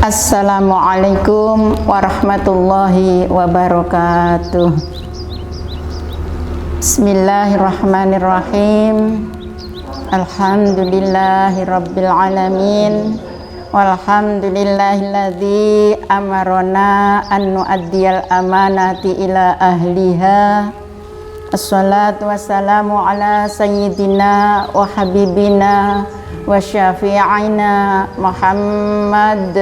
Assalamualaikum warahmatullahi wabarakatuh. Bismillahirrahmanirrahim. Alhamdulillahi rabbil alamin. Walhamdulillahilladzi amarona an nu'addiyal amanati ila ahliha. Assalatu wassalamu ala sayyidina wa habibina wa syafi'ina Muhammad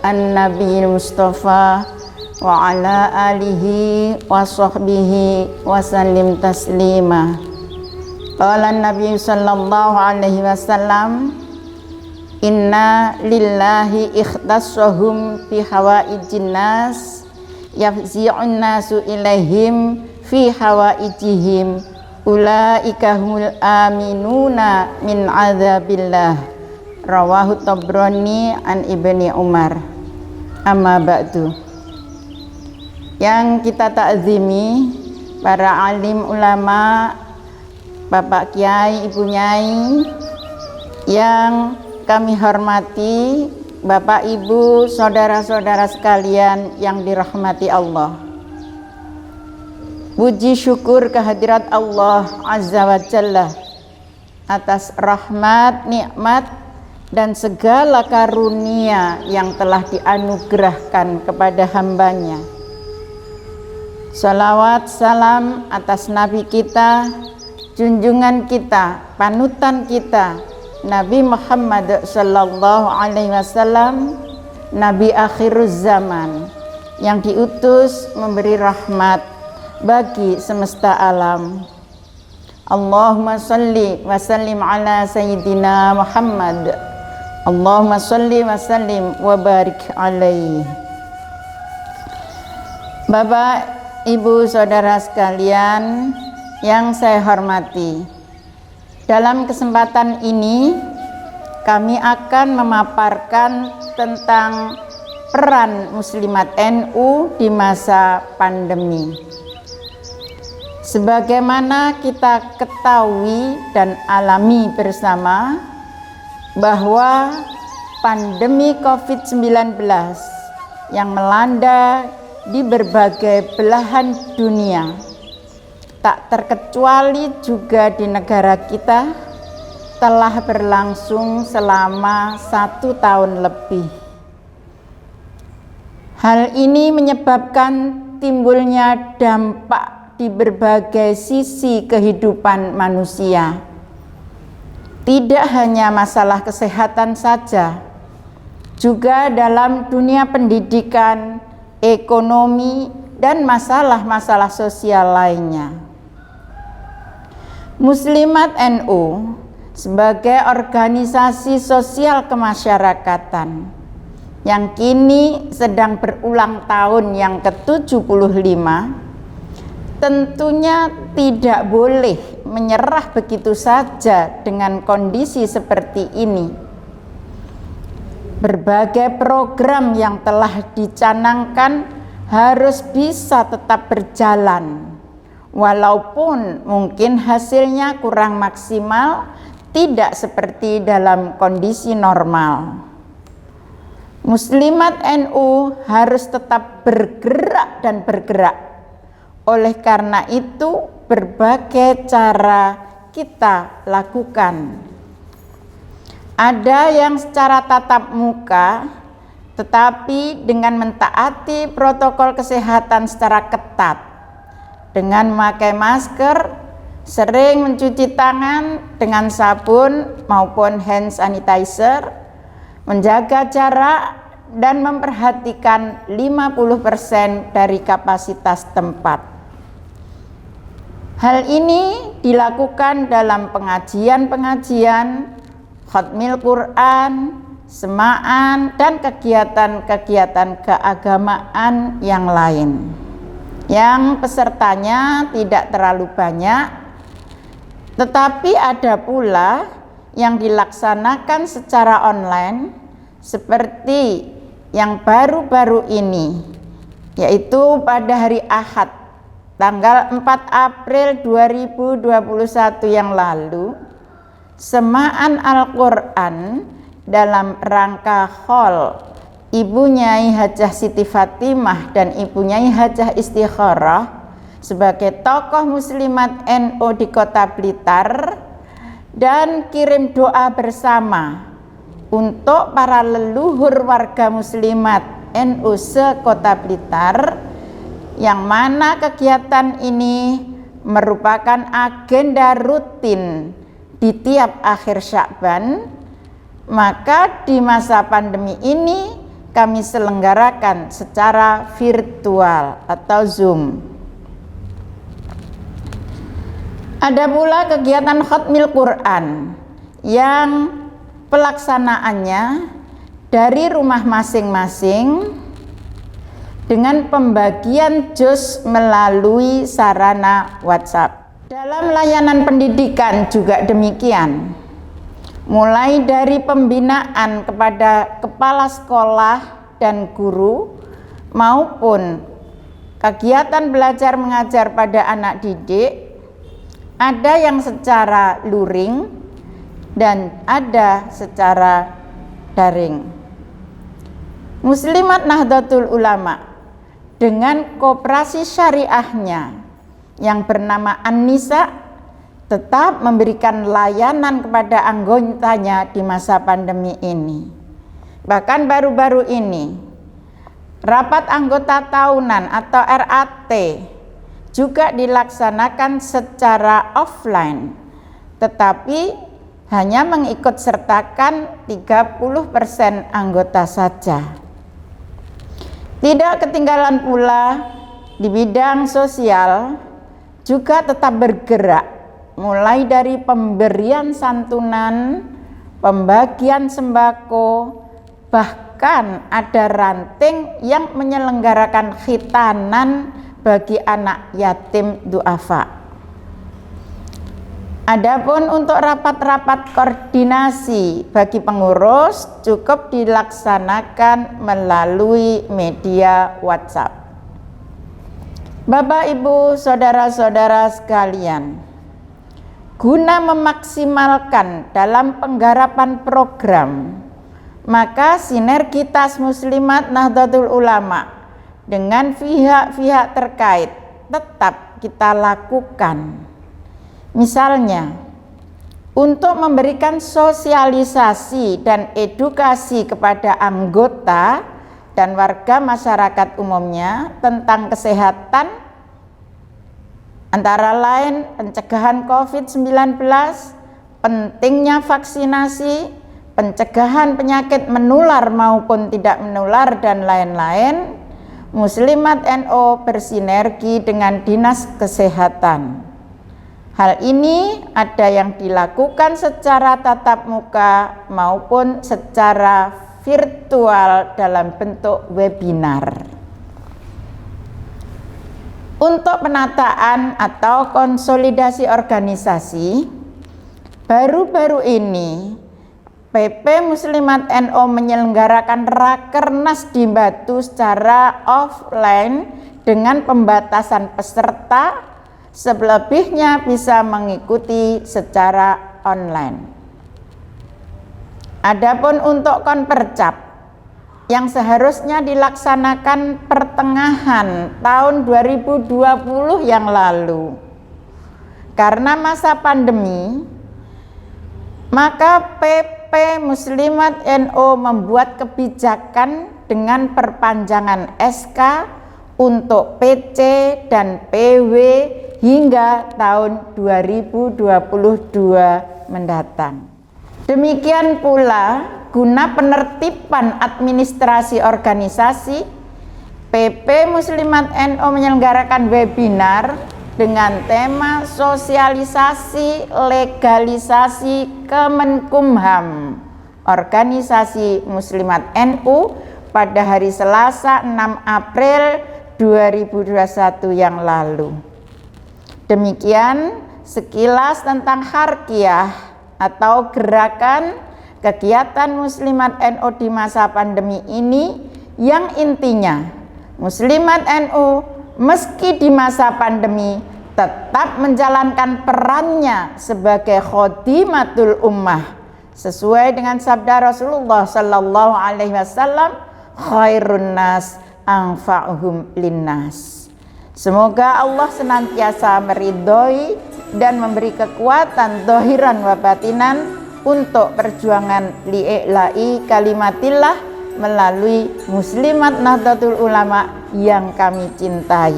an-Nabi Mustafa wa ala alihi wa sahbihi wa sallim taslima. Qala Nabi sallallahu alaihi wasallam, inna lillahi ikhtassahum fi hawaijin nas yafzi'un nasu ilaihim fi hawaijihim ulaika humul aminuna min adzabillah. Rawahu Tabrani an Ibni Umar. Amma ba'du. Yang kita ta'zimi para alim ulama, Bapak Kiai, Ibu Nyai, yang kami hormati, Bapak Ibu, saudara-saudara sekalian yang dirahmati Allah. Puji syukur kehadirat Allah Azza wa Jalla atas rahmat, nikmat, dan segala karunia yang telah dianugerahkan kepada hambanya. Salawat salam atas Nabi kita, junjungan kita, panutan kita, Nabi Muhammad sallallahu alaihi wasallam, Nabi akhiruz zaman, yang diutus memberi rahmat bagi semesta alam. Allahumma salli wa sallim ala sayyidina Muhammad. Allahumma salli wa sallim wa barik alaihi. Bapak, Ibu, saudara sekalian yang saya hormati, dalam kesempatan ini kami akan memaparkan tentang peran Muslimat NU di masa pandemi. Sebagaimana kita ketahui dan alami bersama bahwa pandemi COVID-19 yang melanda di berbagai belahan dunia, tak terkecuali juga di negara kita, telah berlangsung selama 1 tahun lebih. Hal ini menyebabkan timbulnya dampak di berbagai sisi kehidupan manusia. Tidak hanya masalah kesehatan saja, juga dalam dunia pendidikan, ekonomi, dan masalah-masalah sosial lainnya. Muslimat NU sebagai organisasi sosial kemasyarakatan yang kini sedang berulang tahun yang ke-75, tentunya tidak boleh menyerah begitu saja dengan kondisi seperti ini. Berbagai program yang telah dicanangkan harus bisa tetap berjalan, walaupun mungkin hasilnya kurang maksimal, tidak seperti dalam kondisi normal. Muslimat NU harus tetap bergerak dan bergerak. Oleh karena itu, berbagai cara kita lakukan. Ada yang secara tatap muka, tetapi dengan mentaati protokol kesehatan secara ketat, dengan memakai masker, sering mencuci tangan dengan sabun maupun hand sanitizer, menjaga jarak, dan memperhatikan 50% dari kapasitas tempat. Hal ini dilakukan dalam pengajian-pengajian, khatmil Quran, semaan, dan kegiatan-kegiatan keagamaan yang lain, yang pesertanya tidak terlalu banyak, tetapi ada pula yang dilaksanakan secara online, seperti yang baru-baru ini, yaitu pada hari Ahad tanggal 4 April 2021 yang lalu, semaan Al-Quran dalam rangka haul Ibu Nyai Hajah Siti Fatimah dan Ibu Nyai Hajah Istikharah sebagai tokoh muslimat NU di Kota Blitar, dan kirim doa bersama untuk para leluhur warga muslimat NU se-Kota Blitar, yang mana kegiatan ini merupakan agenda rutin di tiap akhir Sya'ban. Maka di masa pandemi ini kami selenggarakan secara virtual atau Zoom. Ada pula kegiatan khatmil Quran yang pelaksanaannya dari rumah masing-masing dengan pembagian juz melalui sarana WhatsApp. Dalam layanan pendidikan juga demikian, mulai dari pembinaan kepada kepala sekolah dan guru maupun kegiatan belajar mengajar pada anak didik, ada yang secara luring dan ada secara daring. Muslimat Nahdlatul Ulama dengan koperasi syariahnya yang bernama An-Nisa tetap memberikan layanan kepada anggotanya di masa pandemi ini. Bahkan baru-baru ini rapat anggota tahunan atau RAT juga dilaksanakan secara offline, tetapi hanya mengikut sertakan 30% anggota saja. Tidak ketinggalan pula di bidang sosial juga tetap bergerak, mulai dari pemberian santunan, pembagian sembako, bahkan ada ranting yang menyelenggarakan khitanan bagi anak yatim duafa. Adapun untuk rapat-rapat koordinasi bagi pengurus cukup dilaksanakan melalui media WhatsApp. Bapak, Ibu, saudara-saudara sekalian, guna memaksimalkan dalam penggarapan program, maka sinergitas Muslimat Nahdlatul Ulama dengan pihak-pihak terkait tetap kita lakukan. Misalnya, untuk memberikan sosialisasi dan edukasi kepada anggota dan warga masyarakat umumnya tentang kesehatan, antara lain pencegahan COVID-19, pentingnya vaksinasi, pencegahan penyakit menular maupun tidak menular, dan lain-lain. Muslimat NU bersinergi dengan Dinas Kesehatan. Hal ini ada yang dilakukan secara tatap muka maupun secara virtual dalam bentuk webinar. Untuk penataan atau konsolidasi organisasi, baru-baru ini PP Muslimat NU menyelenggarakan Rakernas di Batu secara offline dengan pembatasan peserta, selebihnya bisa mengikuti secara online. Adapun untuk Konpercap yang seharusnya dilaksanakan pertengahan tahun 2020 yang lalu, karena masa pandemi, maka PP Muslimat NU membuat kebijakan dengan perpanjangan SK untuk PC dan PW hingga tahun 2022 mendatang. Demikian pula guna penertiban administrasi organisasi, PP Muslimat NU menyelenggarakan webinar dengan tema sosialisasi legalisasi Kemenkumham Organisasi Muslimat NU pada hari Selasa 6 April 2021 yang lalu. Demikian sekilas tentang Harkiyah atau gerakan kegiatan Muslimat NU di masa pandemi ini, yang intinya Muslimat NU meski di masa pandemi tetap menjalankan perannya sebagai khodimatul ummah sesuai dengan sabda Rasulullah sallallahu alaihi wasallam, khairun nas anfa'uhum linnas. Semoga Allah senantiasa meridhoi dan memberi kekuatan zahiran wa batinan untuk perjuangan li'i'la'i kalimatillah melalui Muslimat Nahdlatul Ulama yang kami cintai.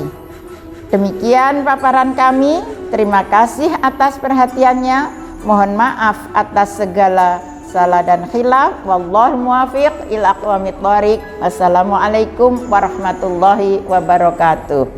Demikian paparan kami. Terima kasih atas perhatiannya. Mohon maaf atas segala salah dan khilaf. Wallahu muwaffiq ila aqwamit thoriq. Assalamualaikum warahmatullahi wabarakatuh.